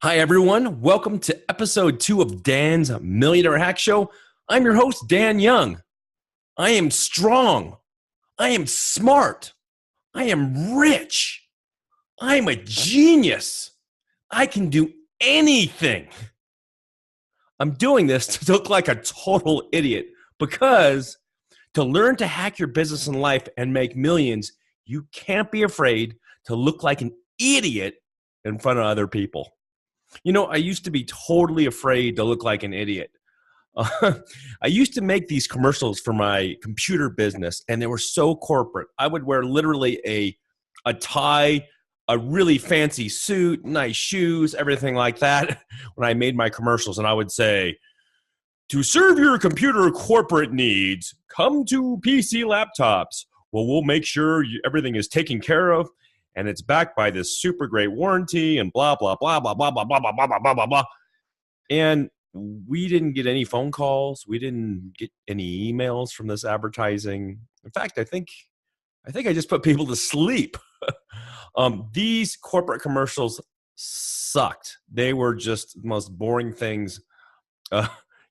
Hi, everyone. Welcome to Ep.2 of Dan's Millionaire Hack Show. I'm your host, Dan Young. I am strong. I am smart. I am rich. I am a genius. I can do anything. I'm doing this to look like a total idiot because to learn to hack your business and life and make millions, you can't be afraid to look like an idiot in front of other people. You know, I used to be totally afraid to look like an idiot. I used to make these commercials for my computer business, and they were so corporate. I would wear literally a tie, a really fancy suit, nice shoes, everything like that when I made my commercials. And I would say, to serve your computer corporate needs, come to PC Laptops. Well, we'll make sure everything is taken care of. And it's backed by this super great warranty and blah, blah, blah, blah, blah, blah, blah, blah, blah, blah, blah, blah. And we didn't get any phone calls. We didn't get any emails from this advertising. In fact, I think I just put people to sleep. These corporate commercials sucked. They were just the most boring things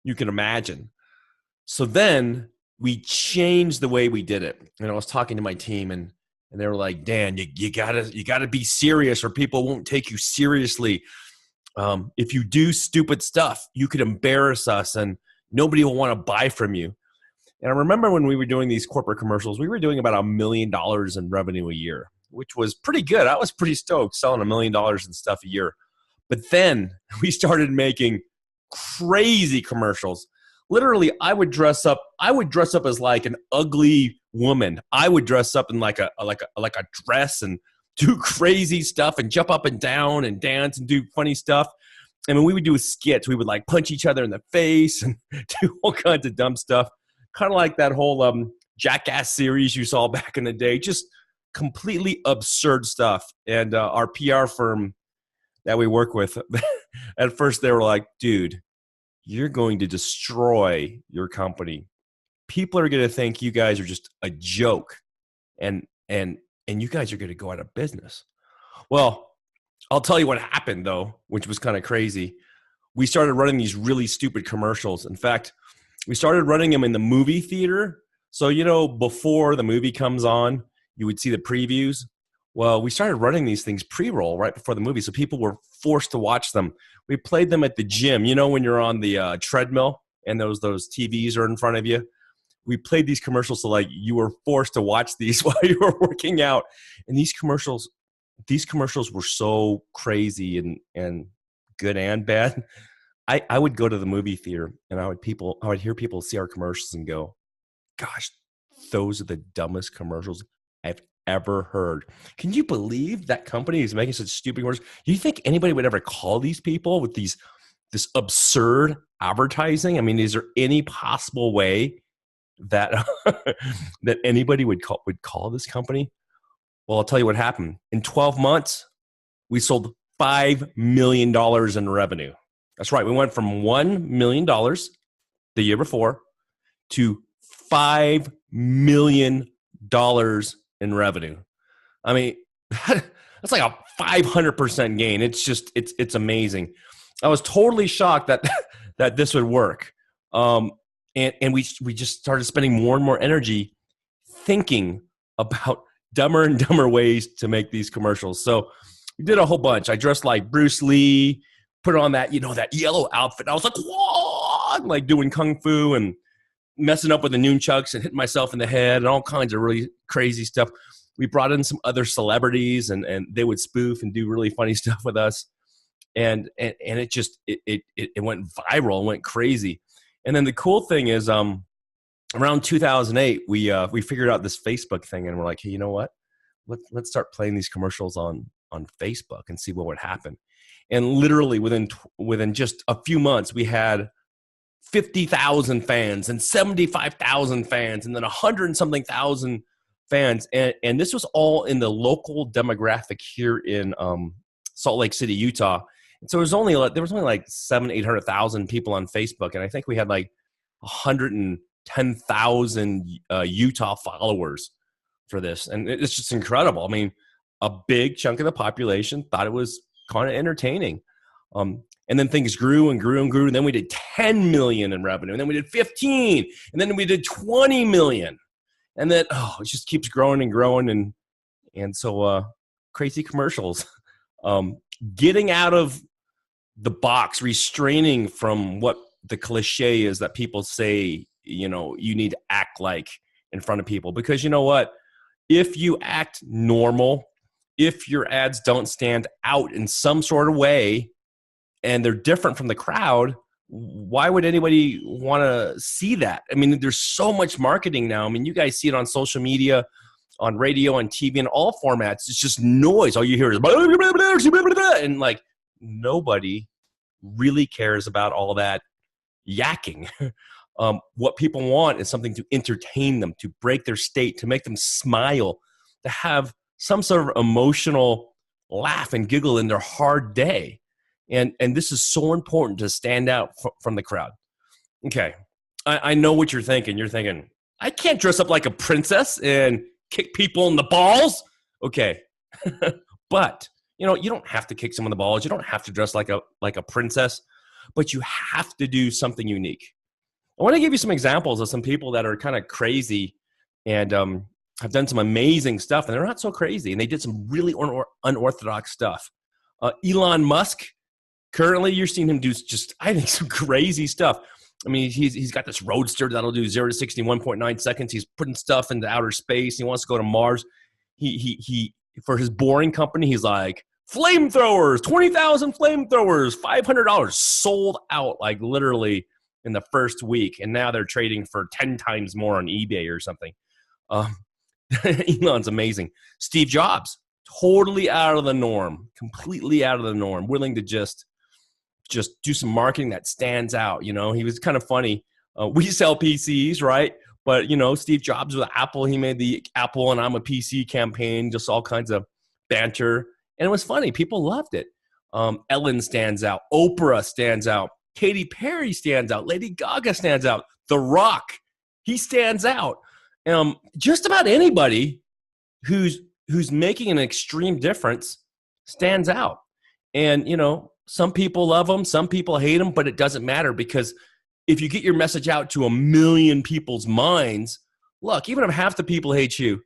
you can imagine. So then we changed the way we did it. And I was talking to my team, and they were like, Dan, you gotta be serious or people won't take you seriously. If you do stupid stuff, you could embarrass us and nobody will want to buy from you. And I remember when we were doing these corporate commercials, we were doing about $1 million in revenue a year, which was pretty good. I was pretty stoked selling $1 million and stuff a year. But then we started making crazy commercials. Literally, I would dress up as like an ugly woman. I would dress up in like a dress and do crazy stuff and jump up and down and dance and do funny stuff. And when we would do skits, we would like punch each other in the face and do all kinds of dumb stuff. Kind of like that whole Jackass series you saw back in the day. Just completely absurd stuff. And our PR firm that we work with, at first they were like, dude, you're going to destroy your company. People are going to think you guys are just a joke, and you guys are going to go out of business. Well, I'll tell you what happened though, which was kind of crazy. We started running these really stupid commercials. In fact, we started running them in the movie theater. So, you know, before the movie comes on, you would see the previews. Well, we started running these things pre-roll right before the movie, so people were forced to watch them. We played them at the gym. You know, when you're on the treadmill and those TVs are in front of you. We played these commercials, so like you were forced to watch these while you were working out. And these commercials were so crazy and good and bad. I would go to the movie theater and I would hear people see our commercials and go, "Gosh, those are the dumbest commercials I've ever heard." Can you believe that company is making such stupid commercials? Do you think anybody would ever call these people with this absurd advertising? I mean, is there any possible way that that anybody would call this company? Well, I'll tell you what happened. In 12 months, we sold $5 million in revenue. That's right. We went from $1 million the year before to $5 million in revenue. I mean, that's like a 500% gain. It's amazing. I was totally shocked that this would work. And we just started spending more and more energy thinking about dumber and dumber ways to make these commercials. So we did a whole bunch. I dressed like Bruce Lee, put on that yellow outfit. I was like, whoa, like doing kung fu and messing up with the nunchucks and hitting myself in the head and all kinds of really crazy stuff. We brought in some other celebrities and they would spoof and do really funny stuff with us. And it just went viral, went crazy. And then the cool thing is, around 2008, we figured out this Facebook thing, and we're like, hey, you know what? Let's start playing these commercials on Facebook and see what would happen. And literally within just a few months, we had 50,000 fans and 75,000 fans, and then 100 and something thousand fans. And this was all in the local demographic here in Salt Lake City, Utah. And so there was only like 700,000-800,000 people on Facebook, and I think we had like 110,000 Utah followers for this, and it's just incredible. I mean, a big chunk of the population thought it was kind of entertaining. And then things grew and grew and grew. And then we did 10 million in revenue. And then we did 15. And then we did 20 million. And then, it just keeps growing and growing. And so crazy commercials. Getting out of the box, restraining from what the cliche is that people say, you need to act like in front of people. Because you know what? If you act normal, if your ads don't stand out in some sort of way and they're different from the crowd, why would anybody want to see that? I mean, there's so much marketing now. I mean, you guys see it on social media, on radio, on TV, in all formats. It's just noise. All you hear is blah, blah, blah, blah, blah, and like nobody really cares about all that yakking. What people want is something to entertain them, to break their state, to make them smile, to have some sort of emotional laugh and giggle in their hard day. And this is so important to stand out from the crowd. Okay, I know what you're thinking. You're thinking, I can't dress up like a princess and kick people in the balls. Okay, but you don't have to kick someone in the balls. You don't have to dress like a princess, but you have to do something unique. I want to give you some examples of some people that are kind of crazy and have done some amazing stuff, and they're not so crazy, and they did some really unorthodox stuff. Elon Musk, currently you're seeing him do just, I think, some crazy stuff. I mean, he's got this roadster that'll do 0 to 60 in 1.9 seconds. He's putting stuff into outer space. He wants to go to Mars. He for his boring company, he's like, flamethrowers, 20,000 flamethrowers, $500 sold out, like literally in the first week. And now they're trading for 10 times more on eBay or something. Elon's amazing. Steve Jobs, totally out of the norm, completely out of the norm, willing to just do some marketing that stands out. He was kind of funny. We sell PCs, right? But, Steve Jobs with Apple, he made the Apple and I'm a PC campaign, just all kinds of banter. And it was funny. People loved it. Ellen stands out. Oprah stands out. Katy Perry stands out. Lady Gaga stands out. The Rock, he stands out. Just about anybody who's making an extreme difference stands out. And, some people love them, some people hate them, but it doesn't matter, because if you get your message out to 1 million people's minds, look, even if half the people hate you,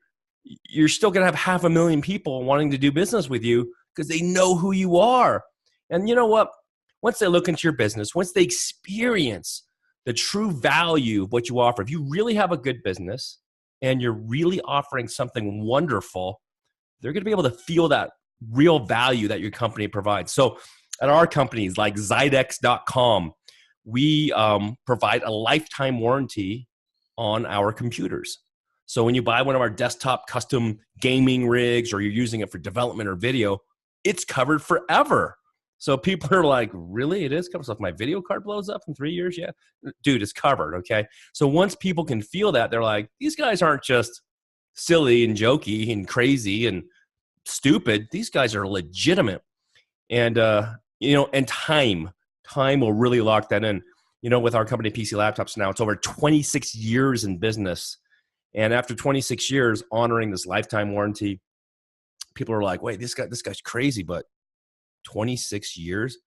you're still going to have 500,000 people wanting to do business with you because they know who you are. And you know what? Once they look into your business, once they experience the true value of what you offer, if you really have a good business and you're really offering something wonderful, they're going to be able to feel that real value that your company provides. So at our companies like Zydex.com, we provide a lifetime warranty on our computers. So when you buy one of our desktop custom gaming rigs, or you're using it for development or video, it's covered forever. So people are like, really? It is covered? So if my video card blows up in 3 years, yeah. Dude, it's covered, okay? So once people can feel that, they're like, these guys aren't just silly and jokey and crazy and stupid. These guys are legitimate. And, and time will really lock that in. With our company, PC Laptops now, it's over 26 years in business. And after 26 years honoring this lifetime warranty, people are like, wait, this guy's crazy, but 26 years,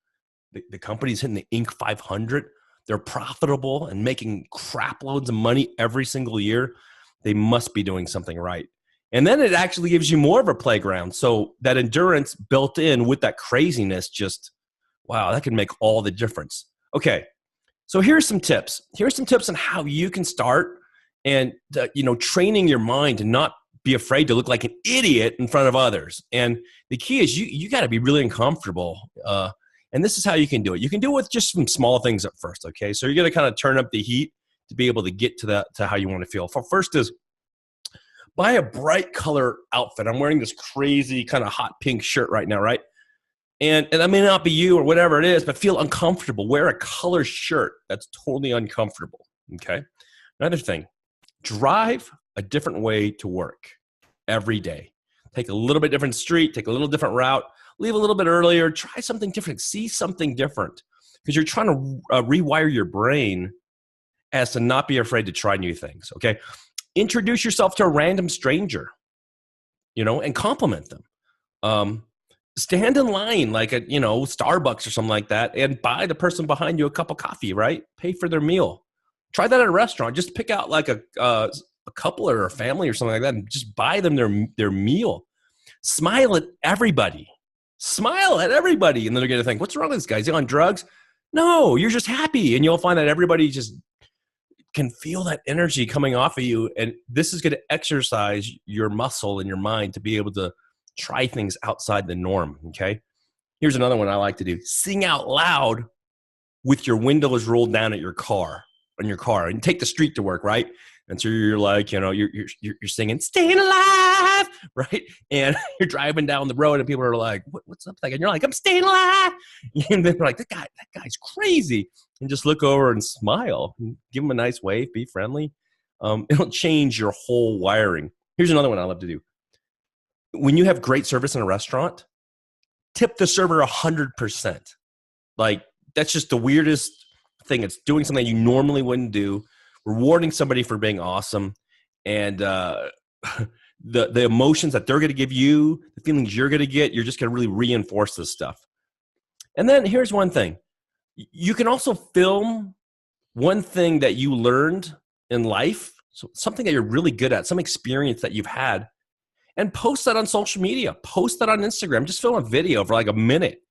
the company's hitting the Inc. 500. They're profitable and making crap loads of money every single year. They must be doing something right. And then it actually gives you more of a playground. So that endurance built in with that craziness, just, wow, that can make all the difference. Okay, so here's some tips. Here's some tips on how you can start and, training your mind to not be afraid to look like an idiot in front of others. And the key is you got to be really uncomfortable. And this is how you can do it. You can do it with just some small things at first, okay? So you're going to kind of turn up the heat to be able to get to how you want to feel. First is buy a bright color outfit. I'm wearing this crazy kind of hot pink shirt right now, right? And that may not be you or whatever it is, but feel uncomfortable. Wear a color shirt that's totally uncomfortable, okay? Another thing, drive a different way to work every day. Take a little bit different street, take a little different route, leave a little bit earlier, try something different, see something different, because you're trying to rewire your brain as to not be afraid to try new things, okay? Introduce yourself to a random stranger, and compliment them. stand in line like at, Starbucks or something like that and buy the person behind you a cup of coffee, right? Pay for their meal. Try that at a restaurant. Just pick out like a couple or a family or something like that and just buy them their meal. Smile at everybody. Smile at everybody. And then they're going to think, what's wrong with this guy? Is he on drugs? No, you're just happy. And you'll find that everybody just can feel that energy coming off of you. And this is going to exercise your muscle and your mind to be able to try things outside the norm, okay? Here's another one I like to do. Sing out loud with your windows rolled down at your car, and take the street to work, right? And so you're like, you're singing, staying alive, right? And you're driving down the road and people are like, what's up? And you're like, I'm staying alive. And then they're like, that guy's crazy. And just look over and smile, and give them a nice wave, be friendly. It'll change your whole wiring. Here's another one I love to do. When you have great service in a restaurant, tip the server 100%. Like, that's just the weirdest thing. It's doing something you normally wouldn't do, rewarding somebody for being awesome, and the emotions that they're going to give you, the feelings you're going to get, you're just going to really reinforce this stuff. And then here's one thing. You can also film one thing that you learned in life, so something that you're really good at, some experience that you've had, and post that on social media. Post that on Instagram. Just film a video for like a minute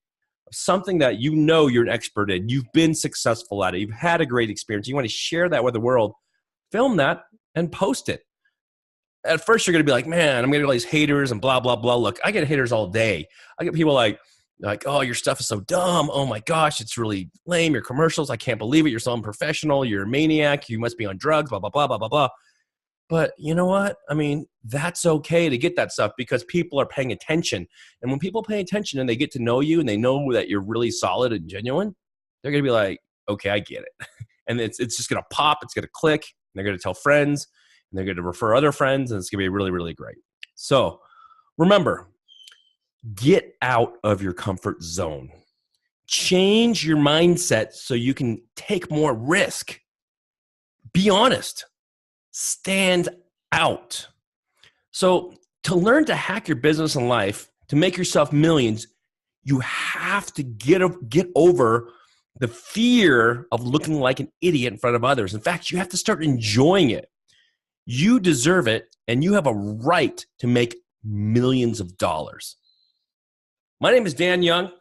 of something that you're an expert in. You've been successful at it. You've had a great experience. You want to share that with the world. Film that and post it. At first, you're going to be like, man, I'm going to get all these haters and blah, blah, blah. Look, I get haters all day. I get people like, oh, your stuff is so dumb. Oh my gosh, it's really lame. Your commercials, I can't believe it. You're so unprofessional. You're a maniac. You must be on drugs, blah, blah, blah, blah, blah, blah. But you know what? I mean, that's okay to get that stuff because people are paying attention. And when people pay attention and they get to know you and they know that you're really solid and genuine, they're going to be like, okay, I get it. And it's just going to pop. It's going to click. And they're going to tell friends. And they're going to refer other friends. And it's going to be really, really great. So remember, get out of your comfort zone. Change your mindset so you can take more risk. Be honest. Stand out. So to learn to hack your business and life, to make yourself millions, you have to get over the fear of looking like an idiot in front of others. In fact, you have to start enjoying it. You deserve it, and you have a right to make millions of dollars. My name is Dan Young,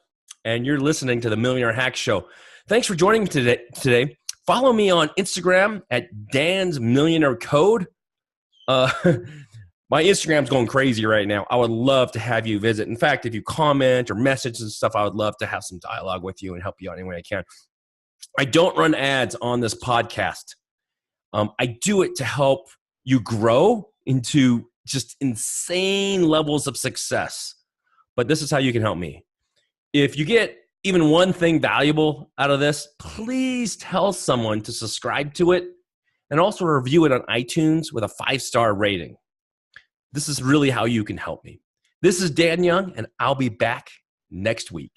and you're listening to the Millionaire Hack Show. Thanks for joining me today. Follow me on Instagram at DansMillionaireCode. My Instagram's going crazy right now. I would love to have you visit. In fact, if you comment or message and stuff, I would love to have some dialogue with you and help you out any way I can. I don't run ads on this podcast. I do it to help you grow into just insane levels of success. But this is how you can help me. If you get even one thing valuable out of this, please tell someone to subscribe to it and also review it on iTunes with a 5-star rating. This is really how you can help me. This is Dan Young, and I'll be back next week.